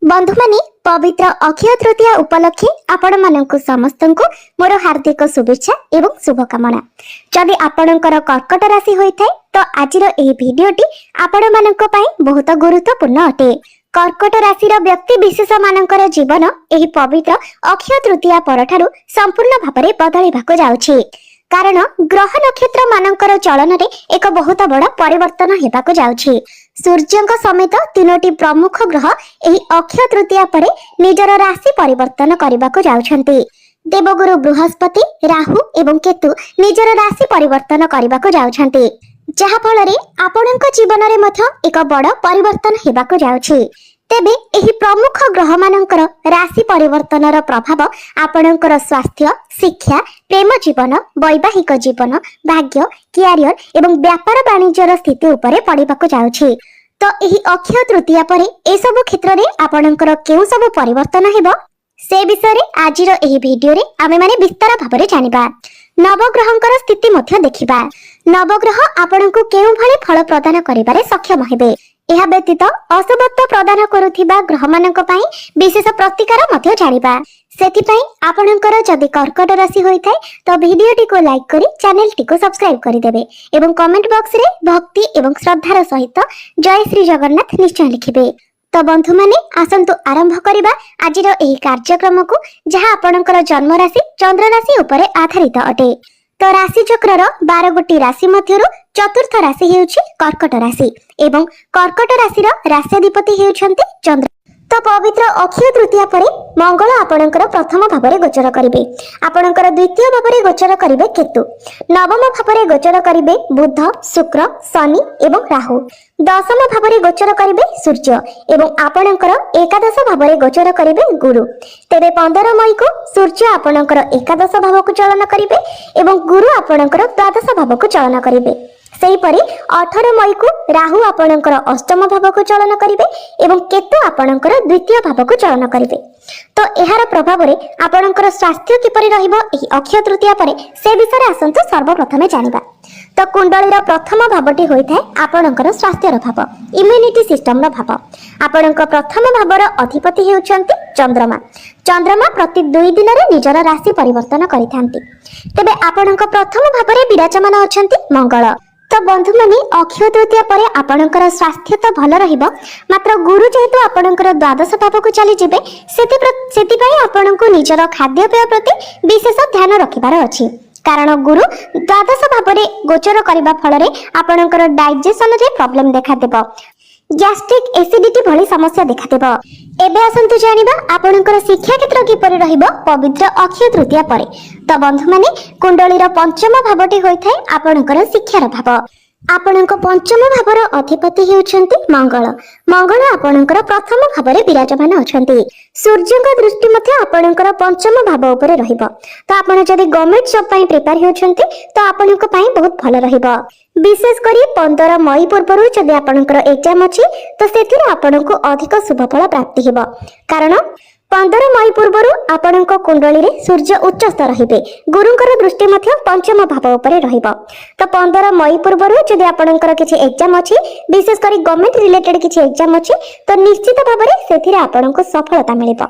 बंधु माने पवित्र अक्षय तृतीया उपलक्षे आपण मानक समस्त मोर हार्दिक शुभेच्छा एवं शुभकामना। जदि आपणकर कर्कट राशि होइथाय तो आजिर एही भिडियोटी आपण मानक पई बहुत गुरुत्वपूर्ण अटे। कर्कट राशि व्यक्ति विशेष मानकर जीवन एही पवित्र अक्षय तृतीया परठारु संपूर्ण भाବରେ बदलिबाको जाउछि। कारण ग्रह नक्षत्र मानकर चलन रे एक बहुत बड़ा परिवर्तन हेबाको जाउछि। सूर्यंक समेत तीनोटी प्रमुख ग्रह एही अक्षय तृतीया परे निजर राशि परिवर्तन करबाको जाउछन्ति। देवगुरु बृहस्पति, राहु एवं केतु निजर राशि परिवर्तन करबाको जाउछन्ति, जहा फଳରେ आपणक जीवन रे मध्य एक बड़ परिवर्तन हेबाको जाउछि। तेबे एही प्रमुख ग्रह मानकर राशि परिवर्तनर प्रभाव आपणकर स्वास्थ्य, शिक्षा, प्रेम जीवन, वैवाहिक जीवन, भाग्य, कैरियर एवं व्यापार वाणिज्यर स्थिति उपरे पड़िबाको जाउछि। तो एही अक्षय तृतीया परे ए सब क्षेत्र रे आपणकर केउ सब परिवर्तन हेबो से विषय रे आजिर एही वीडियो रे आमे माने विस्तार भाबरे जानिबा। नवग्रहंकर स्थिति मध्य देखिबा। नवग्रह आपणको केउ भले फल प्रदान करिबारे सक्षम हेबे। एहा व्यतीत अशुभत्व प्रदान करुथिबा ग्रह मानक पई विशेष प्रतिकार मध्य जानिबा। सेथिपई आपणकर जदि कर्कट राशि होइथाय तो वीडियोटी को लाइक करी चैनल टी को सब्सक्राइब करि देबे एवं कमेंट बॉक्स रे भक्ति एवं श्रद्धार सहित जय श्री जगन्नाथ निश्चय लिखिबे। तो बंधु माने आसंतु आरंभ करिबा आजिर एही कार्यक्रम को, जहा आपणकर जन्म राशि चंद्र राशि उपरे आधारित अटे। तो राशि चक्रर 12 गोटी राशि मध्यरु चतुर्थ राशि हेउछि कर्कट राशि एवं कर्कट राशि राष्ट्राधिपति हेउछन्ति चंद्र। तो पवित्र अक्षय तृतीया परे मंगल आपणकर प्रथम भावरे गोचर करिवे। आपणकर द्वितीय भावरे गोचर करिवे केतु। नवम भावरे गोचर करिवे बुध, शुक्र, शनि एवं राहु। दशम भावरे गोचर करिवे सूर्य एवं आपणकर एकादश भावरे गोचर करिवे गुरु। तेबे 15 मई को सूर्य आपणकर एकादश भाव को चलन करिवे एवं गुरु आपणकर द्वादश भाव को चलन करिवे। सेहीपरि 18 मई को राहु आपणकर अष्टम भाव को चलन करिवे एवं केतु आपणकर द्वितीय भाव को चलन करिवे। तो एहार प्रभाव रे आपणकर स्वास्थ्य किपरि रहिबो एही अक्षय तृतीया परे से विषय आसंतु सर्वप्रथमे जानिबा। तो कुंडलीर प्रथम भावटी होइथाय आपणकर स्वास्थ्यर भाव, इम्युनिटी सिस्टम रो भाव। आपणकर प्रथम भावर अधिपति हेउछन्ति चंद्रमा। चंद्रमा प्रति 2 दिन रे निजर राशि परिवर्तन करिथांती। तेबे आपणकर प्रथम भावरे विराजमान अछन्ति मंगल। तो बंधु माने अक्षय तृतीया परे आपणकर स्वास्थ्य तो भल रहिबो, मात्र गुरु जेहेतु आपणकर द्वादश भाव को चली जिबे सेति आपणको निजर खाद्य पेय प्रति विशेष ध्यान रखिबार अछि। कारण गुरु द्वादश भावरे गोचर करिबा फଳରେ आपणकर डाइजेशन रे प्रॉब्लम देखा देबो, गैस्ट्रिक एसिडिटी भली समस्या देखा देबो। एबे आसंतु जानिबा आपणकर शिक्षा क्षेत्र किपरि रहिबो पवित्र अक्षय तृतीया परे। तो बंधु माने कुंडलीर पंचम भावटी होइथाय आपणकर शिक्षार भाव। आपणक पंचम भावर अधिपति हेउछन्ति मंगल। मंगल आपणकर प्रथम भावरे विराजमान अछन्ति। सूर्यक दृष्टि मध्ये आपणकर पंचम भाव उपरे रहिबो। तो आपण जदि गवर्नमेंट जॉब पई प्रिपेयर हेउछन्ति तो आपणक पई बहुत भल रहिबो। विशेष करी 15 मई पूर्व जदि आपणकर एग्जाम अछि तो सेथिरे आपणको अधिक शुभफल प्राप्ति हेबो। कारण 15 मई पूर्व आपणको कुंडली रे सूर्य उच्चस्थ रहिबे। गुरुंकर दृष्टि मध्ये पंचम भाव उपरे रहिबो। तो 15 मई पूर्व जदि आपणकर किछि एग्जाम अछि, विशेष करी गवर्नमेंट रिलेटेड किछि एग्जाम अछि तो निश्चित भाबरे सेथिरे आपणको सफलता मिलिबो।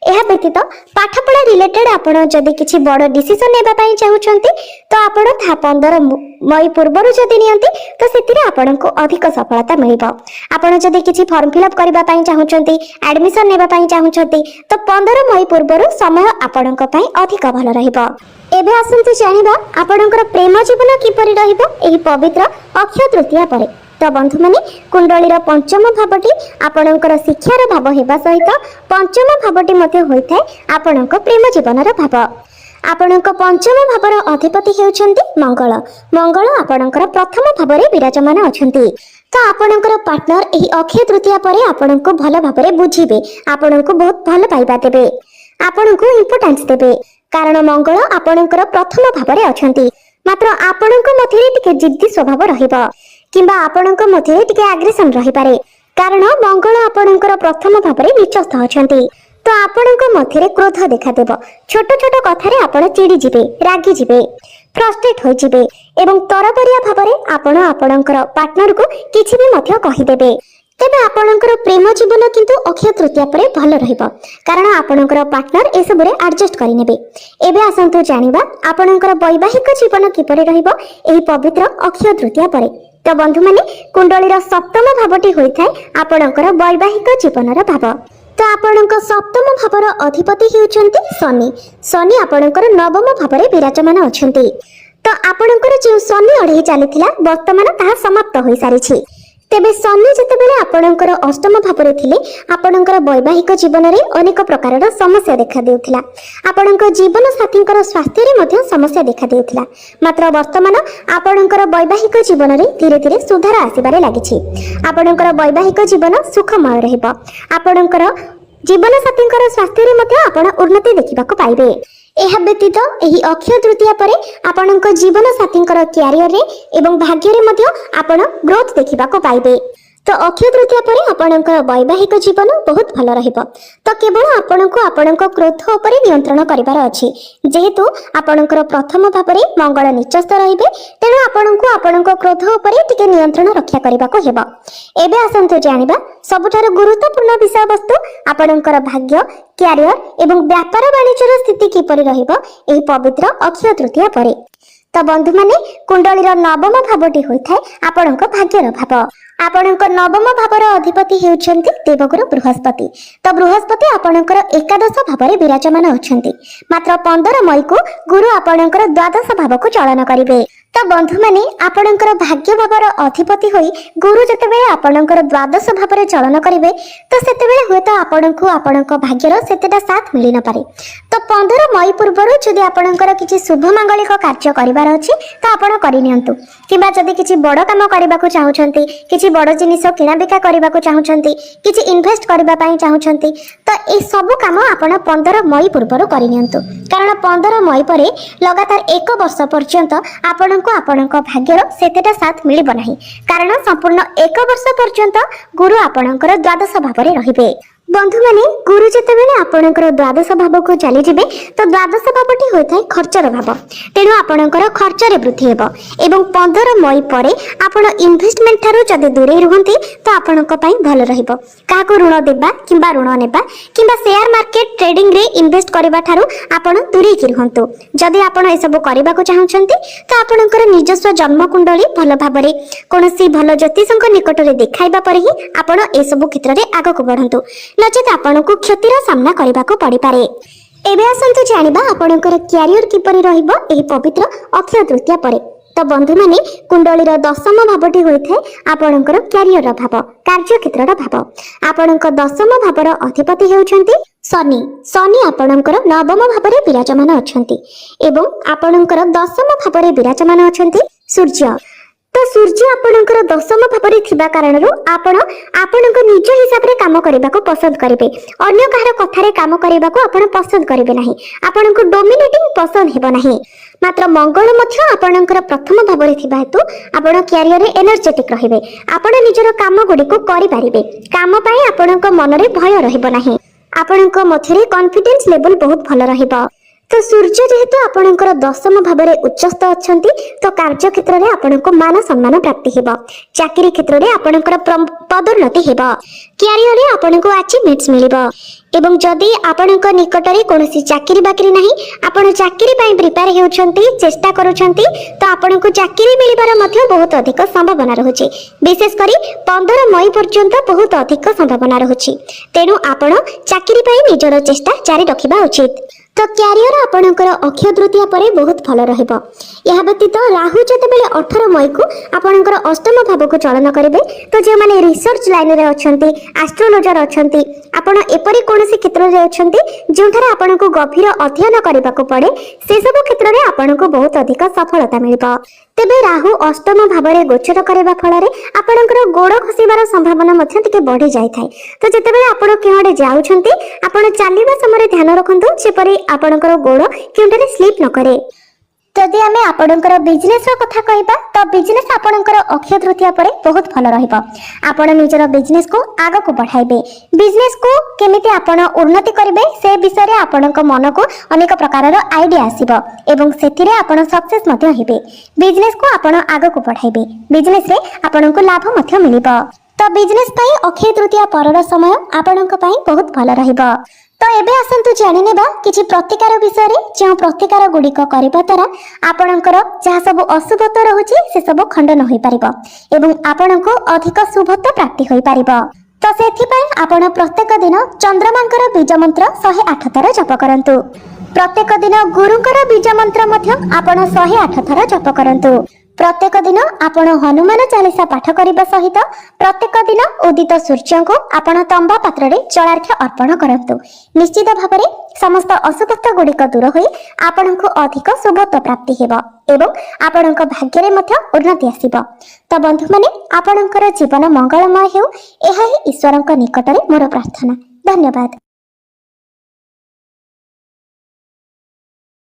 एहा व्यतीत पाठपढ़ा रिलेटेड आपण जदि किछि बड़ डिसिजन नेबा पई चाहुछन्ति तो आपण 15 मई पूर्व जदि नियंती तो सेथिरे आपणको अधिक सफलता मिलिबो। आपण जदि किछि फॉर्म फिल अप करबा पई चाहुछन्ति, एडमिशन नेबा पई चाहुछन्ति तो 15 मई पूर्व समय आपणक पई अधिक भल रहिबो। एबे आसंतु जानिबा आपणकर प्रेम जीवन किपरि रहिबो एही पवित्र अक्षय तृतीया परे। तो बंधु माने कुंडलीर पंचम भावटी आपणकर शिक्षार भाव हेबा सहित पंचम भावटी मध्ये होइथाय आपणक प्रेम जीवनर भाव। आपणक पंचम भावर अधिपति हेउछन्ति मंगल। मंगल आपणकर प्रथम भावरे विराजमान अछन्ति। तो आपणकर पार्टनर एही अक्षय तृतीया परे आपणको भल भावरे बुझिबे, आपणको बहुत भल पाइबा देबे, आपणको इंपोर्टेंस देबे। कारण मंगल आपणकर प्रथम भावरे अछन्ति, मात्र आपणको मध्ये टिके जिद्दी स्वभाव रहिबो किंबा आपणको मध्ये टिके एग्रेशन रहि पारे। कारण मंगल आपणकर प्रथम भावरे निचस्थ अछन्ति। तो आपणको मध्ये क्रोध देखा देबो। छोट छोट कथारे आपण चिड़ी जिबे, रागी जिबे, फ्रस्ट्रेट होई जिबे एवं तरबरिया भावरे आपण आपणकर पार्टनर को किछि भी मध्ये कहि देबे। तेबे आपणकर प्रेम जीवन किंतु अक्षय तृतीया परे भल रहिबो कारण आपणकर पार्टनर ए सबरे एडजस्ट करि नेबे। एबे आसंतु जानिबा आपणकर वैवाहिक जीवन किपरि रहिबो एही पवित्र अक्षय तृतीया परे। तो बंधु माने कुंडलीर सप्तम भावटी होइथाय आपणकर वैवाहिक जीवनर भाव। तो आपणकर सप्तम भावर अधिपति हेउचंती शनि। शनि आपणकर नवम भावरे विराजमान अछंती। तो आपणकर जे शनि अढेई चलीथिला वर्तमान ताहा समाप्त होई सारिछि। तेबे शनि जेतेबेले आपणकर अष्टम भावरे थिले आपणकर वैवाहिक जीवन रे अनेक प्रकारर समस्या देखा देउथिला। आपणकर जीवन साथींकर स्वास्थ्य रे मध्ये समस्या देखा देउथिला। मात्र वर्तमान आपणकर वैवाहिक जीवन रे धीरे धीरे सुधार आसीबारे लागिछि। आपणकर वैवाहिक जीवन सुखमय रहइबो। आपणकर जीवन साथींकर स्वास्थ्य रे मध्ये आपण उन्नति देखिबाको पाइबे। एहा व्यतीत एही अक्षय तृतीया परे आपणक जीवन साथींकर क्यारियर रे एवं भाग्य रे मध्ये आपण ग्रोथ देखिबाको पाइबे। तो अक्षय तृतीया परे आपणकर वैवाहिक जीवन बहुत भल रहिबो। तो केवल आपणको आपणक क्रोध उपरे नियंत्रण करिबार अछि। जेहेतु आपणकर प्रथम भावरे मंगल निचस्थ रहिबे तेणु आपणको आपणक क्रोध उपरे टिके नियंत्रण रक्षा करिबाको हेबो। एबे आसंतु जानिबा सबुठारु गुरुत्वपूर्ण विषय वस्तु आपणकर भाग्य क्यारियर एवं व्यापार वाणिज्यर स्थिति किपरि रहिबो एही पवित्र अक्षय तृतीया परे। तो बंधु माने कुंडलीर नवम भावटी होइथाय आपणक भाग्यर भाव। आपणक नवम भावर अधिपति हेउछन्ति देवगुरु बृहस्पति। तो बृहस्पति आपणकर एकादश भावरे विराजमान अछन्ति। मात्र 15 मई को गुरु आपणकर द्वादश भाव को चलन करिवे। तो बंधु माने आपणकर भाग्य भावर अधिपति होई गुरु जतेबेले आपणकर द्वादश भावरे चलन करिवे तो सेतेबेले होयतो आपणको आपणक भाग्यर सेतेटा साथ मिलि न पारे। तो 15 मई पूर्वरु जदि आपणकर किछि शुभ मांगलिक कार्य करिवार अछि तो आपण करि नियंतु। किबा जदि किछि बड़ काम करिबाकू चाहुछन्ति किछि बड़ जिनिस किना बिका करिबाकू चाहुछन्ति किछि इन्वेस्ट करिबा पई चाहुछन्ति तो ए सब काम आपण 15 मई पूर्वरु करि नियंतु। कारण 15 मई परे लगातार 1 वर्ष पर्यंत आपणको आपणक भाग्यर सेतेटा साथ मिलिबो नाही। कारण संपूर्ण 1 वर्ष पर्यंत गुरु आपणकर द्वादश भावरे रहिबे। बंधु माने गुरु जेतेबेले आपणकर द्वादश भाव को चली जिबे तो द्वादश भावटी होइथाय खर्चर भाव। तेणु आपणकर खर्चरे वृद्धि हेबो एवं 15 मई परे आपण इन्वेस्टमेंट थारु जदि दूरे रहंती तो आपणक पई भल रहिबो। काको ऋण देबा किबा ऋण नेबा किबा शेयर मार्केट ट्रेडिंग रे इन्वेस्ट करबा थारु आपण दूरे कि रहंतु। जदि आपण ए सब करबा को चाहुछन्ती तो आपणकर निजस्व जन्म कुंडली भल भाबरे कोनोसी भल ज्योतिषक निकट रे देखाइबा परे ही आपण ए सब क्षेत्र रे आगो को बढ़ंतु। नचेत आपनको क्षतिर सामना करबाको पड़ी पारे। एबे आसंतु जानिबा आपणकर क्यारियर किपरि रहिबो एही पवित्र अक्षय तृतीया परे। तो बंधु माने कुंडलीर दशम भावटी होइथाय आपणकर क्यारियर भाव कार्य क्षेत्रर भाव। आपणकर दशम भावर अधिपति हेउछन्ति शनि। शनि आपणकर नवम भावरे विराजमान अछन्ति एवं आपणकर दशम भावरे विराजमान अछन्ति सूर्य। तो सूर्य आपणकर दशम भावरे थिबा कारणरू आपण आपणक निज हिसाब रे काम करबा को पसंद करिवे। अन्य काहर कथारे काम करबा को आपण पसंद करिवे नाही। आपणक डोमिनेटिंग पसंद हेबो नाही। मात्र मंगल मध्य आपणकर प्रथम भावरे थिबा हेतु आपण क्यारियर रे एनर्जेटिक रहिबे। आपण निजर काम गुडी को करि पारिबे। काम पई आपणक मन रे भय रहिबो नाही। आपणक मध्यरे कॉन्फिडेंस लेवल बहुत भल रहिबो। तो सूर्य जेहेतु आपणकर दशम भावरे उच्चस्थ अछंती तो कार्य क्षेत्र रे आपणको मान सम्मान प्राप्ति हेबो। चाकरी क्षेत्र रे आपणकर पदोन्नति हेबो। क्यारियर रे आपणको अचीवमेंट्स मिलिबो। एवं जदि आपणक निकट रे कोनोसी चाकरी बाकरी नाही आपण चाकरी पई प्रिपेयर हेउछंती चेष्टा करूछंती तो आपणको चाकरी मिलिबार मध्ये बहुत अधिक संभावना रहउची। विशेष करी 15 मई पर्यंत बहुत अधिक संभावना रहउची। तेनु आपण चाकरी पई निजर चेष्टा जारी रखिबा उचित। तो क्यारियर आपणकर अक्षय तृतीया परे बहुत भल रहिबो। यह व्यतीत राहु जेतेबेले 18 मई को आपणकर अष्टम भाव को चलन करिवे तो जे माने रिसर्च लाइन रे अछंती एस्ट्रोलॉजर अछंती आपण एपरि कोनोसी क्षेत्र रे अछंती जोठारे आपणको गभीर अध्ययन करबाको पड़े से सब क्षेत्र रे आपणको बहुत अधिक सफलता मिलिबो। तेबे राहु अष्टम भावरे गोचर करबा फଳରେ आपणकर गोड़ खसिबार संभावना मध्ये टिके बढ़ी जाय थाय। तो जेतेबेले आपण केहडे जाउछंती आपण चालिबा समय ध्यान रखंतु जेपरि आपणकर गोड़ केउंटारे स्लिप न करे। जदि आमे आपणकर बिजनेस रो कथा कहबा तो बिजनेस आपणकर अक्षय तृतीया परे बहुत भल रहिबो। आपण निजर बिजनेस को आगो को बढ़ाइबे। बिजनेस को केमिति आपण उन्नति करिवे से विषय रे आपणक मन को अनेक प्रकार रो आईडिया आसीबो एवं सेथिरे आपण सक्सेस मध्ये हेबे। बिजनेस को आपण आगो को बढ़ाइबे। बिजनेस रे आपणको लाभ मध्ये मिलिबो। तो बिजनेस पई अक्षय तृतीया परर समय आपणक पई बहुत भल रहिबो। तो एबे आसंतु जानि नेबा किछि प्रतिकार विषय रे जे प्रतिकार गुडिक करिबा द्वारा आपणकर जहा सब अशुभत्व रहुछि से सब खंडन होई परिबो एवं आपणको अधिक शुभत्व प्राप्ति होई परिबो। तो सेथिपई आपण प्रत्येक दिन चंद्रमांकर बीज मंत्र 108 थर जप करंतु। प्रत्येक दिन गुरुंकर बीज मंत्र मध्य आपण 108 थर जप करंतु। प्रत्येक दिन आपण हनुमान चालीसा पाठ करबा सहित प्रत्येक दिन उदित सूर्य को आपण तंबा पात्र रे जलार्घ्य अर्पण करंतु। निश्चित भाव में समस्त अशुभत्व गुड़िक दूर होई आपणको अधिक शुभत्व प्राप्ति हेबो एवं आपणक भाग्य रे मध्य उन्नति आसीबो। तो बंधु माने आपणकर जीवन मंगलमय हेउ एहा ही ईश्वरक निकट रे मोर प्रार्थना। धन्यवाद।